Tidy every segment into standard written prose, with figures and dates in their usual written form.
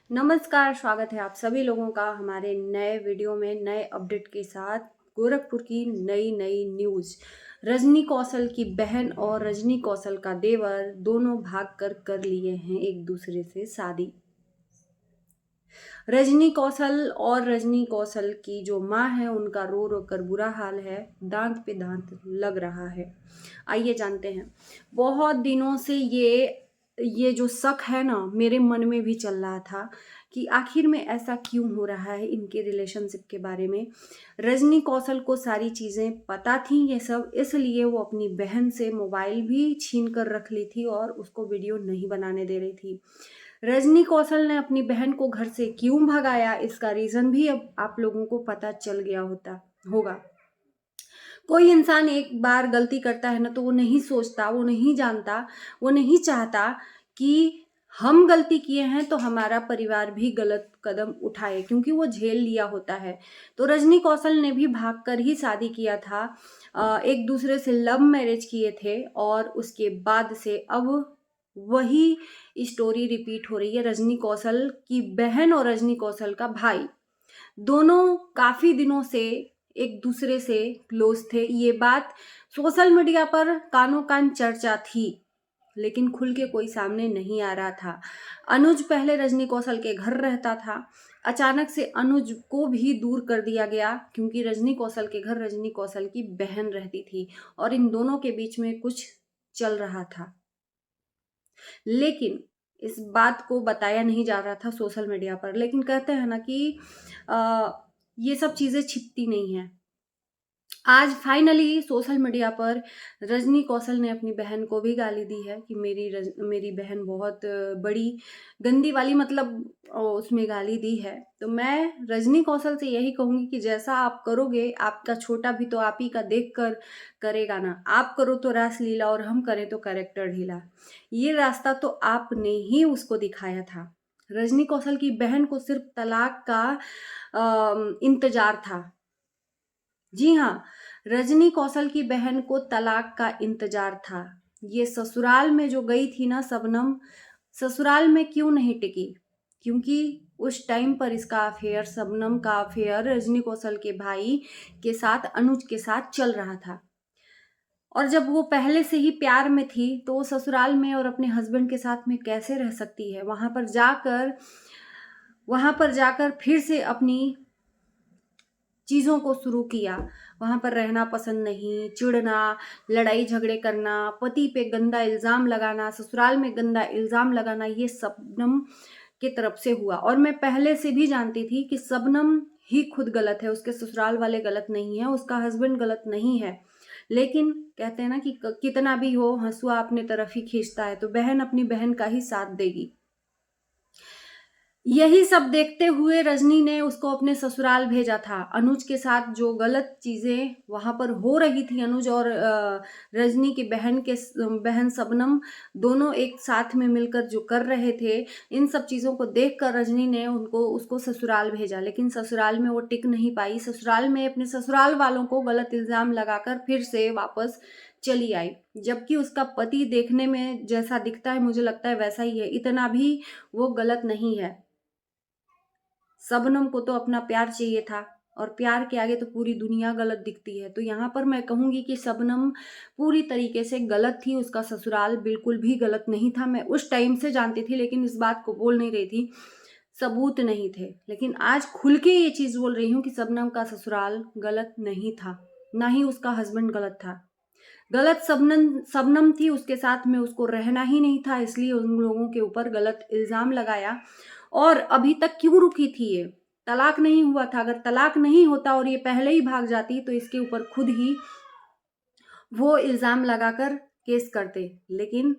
नमस्कार, स्वागत है आप सभी लोगों का हमारे नए वीडियो में नए अपडेट के साथ। गोरखपुर की नई नई न्यूज़। रजनी कौशल की बहन और रजनी कौशल का देवर दोनों भाग कर लिए हैं एक दूसरे से शादी। रजनी कौशल और रजनी कौशल की जो माँ है उनका रो रो कर बुरा हाल है, दांत पे दांत लग रहा है। आइए जानते हैं। बहुत दिनों से ये जो शक है ना, मेरे मन में भी चल रहा था कि आखिर में ऐसा क्यों हो रहा है इनके रिलेशनशिप के बारे में। रजनी कौशल को सारी चीज़ें पता थी ये सब, इसलिए वो अपनी बहन से मोबाइल भी छीन कर रख ली थी और उसको वीडियो नहीं बनाने दे रही थी। रजनी कौशल ने अपनी बहन को घर से क्यों भगाया, इसका रीज़न भी अब आप लोगों को पता चल गया होगा। कोई इंसान एक बार गलती करता है ना, तो वो नहीं सोचता, वो नहीं जानता, वो नहीं चाहता कि हम गलती किए हैं तो हमारा परिवार भी गलत कदम उठाए, क्योंकि वो झेल लिया होता है। तो रजनी कौशल ने भी भागकर ही शादी किया था। एक दूसरे से लव मैरिज किए थे और उसके बाद से अब वही स्टोरी रिपीट हो रही है। रजनी कौशल की बहन और रजनी कौशल का भाई दोनों काफ़ी दिनों से एक दूसरे से क्लोज थे। ये बात सोशल मीडिया पर कानों कान चर्चा थी, लेकिन खुल के कोई सामने नहीं आ रहा था। अनुज पहले रजनी कौशल के घर रहता था। अचानक से अनुज को भी दूर कर दिया गया, क्योंकि रजनी कौशल के घर रजनी कौशल की बहन रहती थी और इन दोनों के बीच में कुछ चल रहा था। लेकिन इस बात को बताया नहीं जा रहा था सोशल मीडिया पर। लेकिन कहते हैं ना कि ये सब चीज़ें छिपती नहीं हैं। आज फाइनली सोशल मीडिया पर रजनी कौशल ने अपनी बहन को भी गाली दी है कि मेरी बहन बहुत बड़ी गंदी वाली, मतलब उसमें गाली दी है। तो मैं रजनी कौशल से यही कहूँगी कि जैसा आप करोगे, आपका छोटा भी तो आप ही का देख कर करेगा ना। आप करो तो रासलीला और हम करें तो कैरेक्टर ढीला। ये रास्ता तो आपने ही उसको दिखाया था। रजनी कौशल की बहन को सिर्फ तलाक का इंतजार था। जी हाँ, रजनी कौशल की बहन को तलाक का इंतजार था। ये ससुराल में जो गई थी ना शबनम, ससुराल में क्यों नहीं टिकी? क्योंकि उस टाइम पर इसका अफेयर, शबनम का अफेयर रजनी कौशल के भाई के साथ, अनुज के साथ चल रहा था। और जब वो पहले से ही प्यार में थी, तो वो ससुराल में और अपने हस्बैंड के साथ में कैसे रह सकती है? वहाँ पर जाकर फिर से अपनी चीज़ों को शुरू किया। वहाँ पर रहना पसंद नहीं, चिढ़ना, लड़ाई झगड़े करना, पति पे गंदा इल्ज़ाम लगाना, ससुराल में गंदा इल्ज़ाम लगाना, ये शबनम की तरफ से हुआ। और मैं पहले से भी जानती थी कि शबनम ही खुद गलत है, उसके ससुराल वाले गलत नहीं हैं, उसका हस्बैंड गलत नहीं है। लेकिन कहते हैं ना कि कितना भी हो, हँसुआ अपने तरफ ही खींचता है, तो बहन अपनी बहन का ही साथ देगी। यही सब देखते हुए रजनी ने उसको अपने ससुराल भेजा था। अनुज के साथ जो गलत चीज़ें वहाँ पर हो रही थी, अनुज और रजनी की बहन शबनम दोनों एक साथ में मिलकर जो कर रहे थे, इन सब चीज़ों को देखकर रजनी ने उसको ससुराल भेजा। लेकिन ससुराल में वो टिक नहीं पाई। ससुराल में अपने ससुराल वालों को गलत इल्ज़ाम लगाकर फिर से वापस चली आई। जबकि उसका पति देखने में जैसा दिखता है, मुझे लगता है वैसा ही है, इतना भी वो गलत नहीं है। शबनम को तो अपना प्यार चाहिए था, और प्यार के आगे तो पूरी दुनिया गलत दिखती है। तो यहाँ पर मैं कहूँगी कि शबनम पूरी तरीके से गलत थी, उसका ससुराल बिल्कुल भी गलत नहीं था। मैं उस टाइम से जानती थी, लेकिन इस बात को बोल नहीं रही थी, सबूत नहीं थे। लेकिन आज खुल के ये चीज़ बोल रही हूँ कि शबनम का ससुराल गलत नहीं था, ना ही उसका हस्बैंड गलत था। गलत शबनम थी, उसके साथ में उसको रहना ही नहीं था, इसलिए उन लोगों के ऊपर गलत इल्ज़ाम लगाया। और अभी तक क्यों रुकी थी ये? तलाक नहीं हुआ था। अगर तलाक नहीं होता और ये पहले ही भाग जाती, तो इसके ऊपर खुद ही वो इल्ज़ाम लगाकर केस करते। लेकिन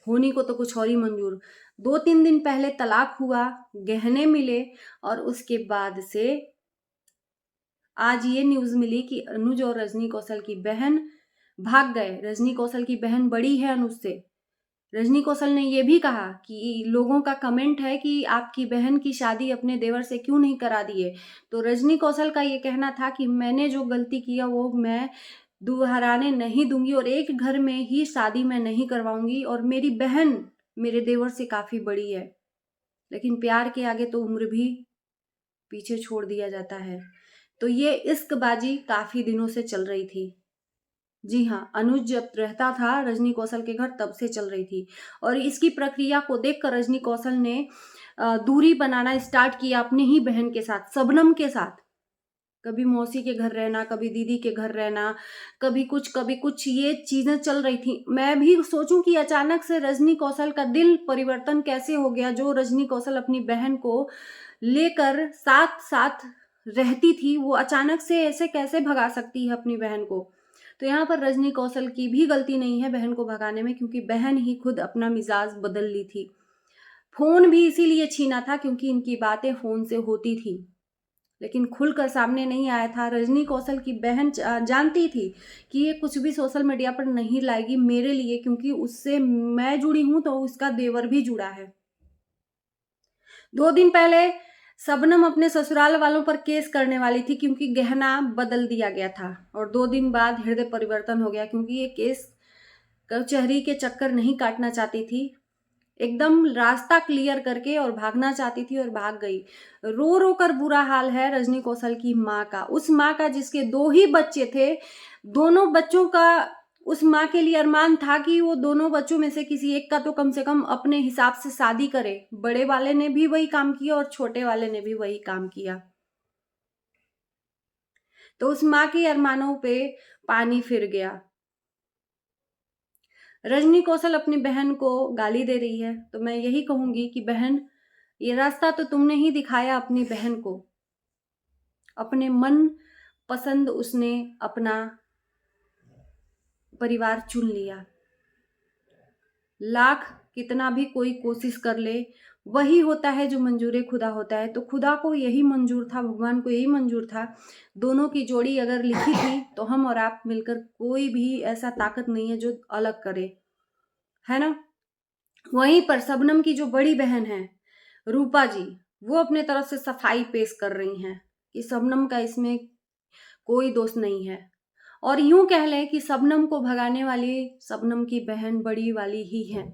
होनी को तो कुछ और ही मंजूर। 2-3 दिन पहले तलाक हुआ, गहने मिले, और उसके बाद से आज ये न्यूज़ मिली कि अनुज और रजनी कौशल की बहन भाग गए। रजनी कौशल की बहन बड़ी है अनुज से। रजनी कौशल ने ये भी कहा कि लोगों का कमेंट है कि आपकी बहन की शादी अपने देवर से क्यों नहीं करा दिए। तो रजनी कौशल का ये कहना था कि मैंने जो गलती किया वो मैं दोहराने नहीं दूंगी, और एक घर में ही शादी मैं नहीं करवाऊंगी, और मेरी बहन मेरे देवर से काफ़ी बड़ी है। लेकिन प्यार के आगे तो उम्र भी पीछे छोड़ दिया जाता है। तो ये इश्कबाजी काफ़ी दिनों से चल रही थी। जी हाँ, अनुज जब रहता था रजनी कौशल के घर तब से चल रही थी, और इसकी प्रक्रिया को देखकर रजनी कौशल ने दूरी बनाना स्टार्ट किया अपनी ही बहन के साथ, शबनम के साथ। कभी मौसी के घर रहना, कभी दीदी के घर रहना, कभी कुछ ये चीज़ें चल रही थी। मैं भी सोचूं कि अचानक से रजनी कौशल का दिल परिवर्तन कैसे हो गया। जो रजनी कौशल अपनी बहन को लेकर साथ साथ रहती थी, वो अचानक से ऐसे कैसे भगा सकती है अपनी बहन को। तो यहाँ पर रजनी कौशल की भी गलती नहीं है बहन को भगाने में, क्योंकि बहन ही खुद अपना मिजाज बदल ली थी। फोन भी इसीलिए छीना था क्योंकि इनकी बातें फोन से होती थी, लेकिन खुलकर सामने नहीं आया था। रजनी कौशल की बहन जानती थी कि ये कुछ भी सोशल मीडिया पर नहीं लाएगी मेरे लिए, क्योंकि उससे मैं जुड़ी हूं तो उसका देवर भी जुड़ा है। 2 दिन पहले शबनम अपने ससुराल वालों पर केस करने वाली थी क्योंकि गहना बदल दिया गया था, और 2 दिन बाद हृदय परिवर्तन हो गया क्योंकि ये केस कचहरी के चक्कर नहीं काटना चाहती थी। एकदम रास्ता क्लियर करके और भागना चाहती थी और भाग गई। रो रो कर बुरा हाल है रजनी कौशल की माँ का, उस माँ का जिसके 2 ही बच्चे थे। दोनों बच्चों का उस माँ के लिए अरमान था कि वो दोनों बच्चों में से किसी एक का तो कम से कम अपने हिसाब से शादी करे। बड़े वाले ने भी वही काम किया और छोटे वाले ने भी वही काम किया। तो उस माँ के अरमानों पे पानी फिर गया। रजनी कौशल अपनी बहन को गाली दे रही है, तो मैं यही कहूंगी कि बहन, ये रास्ता तो तुमने ही दिखाया अपनी बहन को। अपने मन पसंद उसने अपना परिवार चुन लिया। लाख कितना भी कोई कोशिश कर ले, वही होता है जो मंजूर खुदा होता है। तो खुदा को यही मंजूर था, भगवान को यही मंजूर था। दोनों की जोड़ी अगर लिखी थी तो हम और आप मिलकर, कोई भी ऐसा ताकत नहीं है जो अलग करे, है ना। वहीं पर शबनम की जो बड़ी बहन है रूपा जी, वो अपने तरफ से सफाई पेश कर रही हैं कि शबनम का इसमें कोई दोष नहीं है। और यूं कह लें कि शबनम को भगाने वाली शबनम की बहन बड़ी वाली ही है,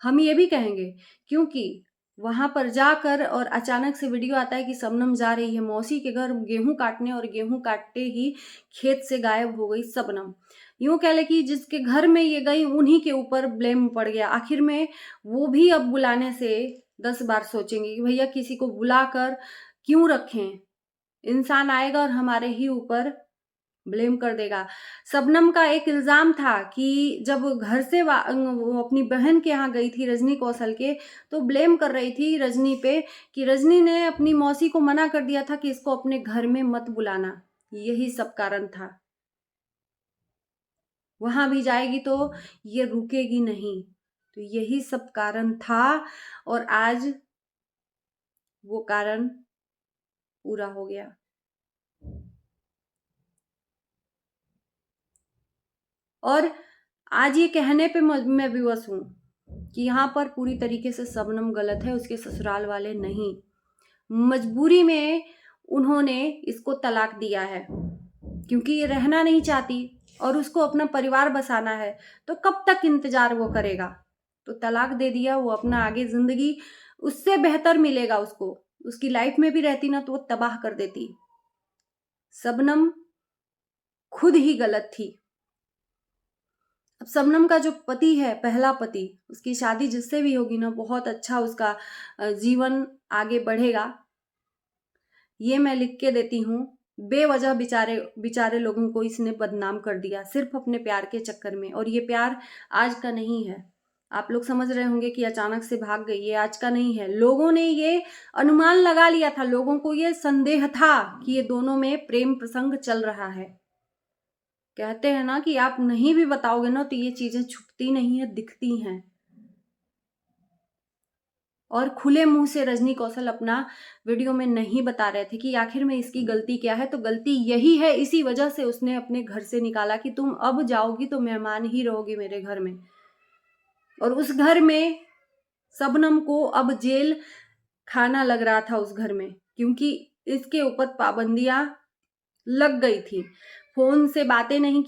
हम ये भी कहेंगे, क्योंकि वहां पर जाकर और अचानक से वीडियो आता है कि शबनम जा रही है मौसी के घर गेहूं काटने, और गेहूं काटते ही खेत से गायब हो गई शबनम। यूं कह ले कि जिसके घर में ये गई उन्हीं के ऊपर ब्लेम पड़ गया। आखिर में वो भी अब बुलाने से 10 बार सोचेंगे कि भैया किसी को बुलाकर क्यों रखें, इंसान आएगा और हमारे ही ऊपर ब्लेम कर देगा। शबनम का एक इल्जाम था कि जब घर से वो अपनी बहन के यहाँ गई थी रजनी कौशल के, तो ब्लेम कर रही थी रजनी पे कि रजनी ने अपनी मौसी को मना कर दिया था कि इसको अपने घर में मत बुलाना। यही सब कारण था। वहां भी जाएगी तो ये रुकेगी नहीं, तो यही सब कारण था, और आज वो कारण पूरा हो गया। और आज ये कहने पे मैं विवश हूं कि यहाँ पर पूरी तरीके से शबनम गलत है, उसके ससुराल वाले नहीं। मजबूरी में उन्होंने इसको तलाक दिया है क्योंकि ये रहना नहीं चाहती और उसको अपना परिवार बसाना है, तो कब तक इंतजार वो करेगा। तो तलाक दे दिया, वो अपना आगे जिंदगी उससे बेहतर मिलेगा उसको, उसकी लाइफ में भी रहती ना तो वो तबाह कर देती। शबनम खुद ही गलत थी। अब शबनम का जो पति है, पहला पति, उसकी शादी जिससे भी होगी ना, बहुत अच्छा उसका जीवन आगे बढ़ेगा, ये मैं लिख के देती हूँ। बेवजह बेचारे लोगों को इसने बदनाम कर दिया सिर्फ अपने प्यार के चक्कर में, और ये प्यार आज का नहीं है। आप लोग समझ रहे होंगे कि अचानक से भाग गई, ये आज का नहीं है। लोगों ने ये अनुमान लगा लिया था, लोगों को ये संदेह था कि ये दोनों में प्रेम प्रसंग चल रहा है। कहते हैं ना कि आप नहीं भी बताओगे ना तो ये चीजें छुपती नहीं है, दिखती हैं। और खुले मुंह से रजनी कौशल अपना वीडियो में नहीं बता रहे थे कि आखिर में इसकी गलती क्या है। तो गलती यही है, इसी वजह से उसने अपने घर से निकाला कि तुम अब जाओगी तो मेहमान ही रहोगे मेरे घर में। और उस घर में शबनम को अब जेल खाना लग रहा था उस घर में, क्योंकि इसके ऊपर पाबंदियां लग गई थी। फोन से बातें नहीं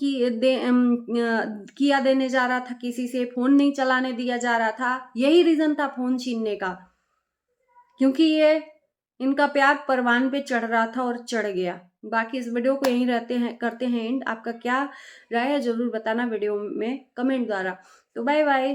किया देने जा रहा था, किसी से फोन नहीं चलाने दिया जा रहा था। यही रीजन था फोन छीनने का। क्योंकि ये इनका प्यार परवान पे चढ़ रहा था और चढ़ गया। बाकी इस वीडियो को यहीं करते हैं एंड। आपका क्या राय है ज़रूर बताना वीडियो में कमेंट द्वारा। तो बाय बाय।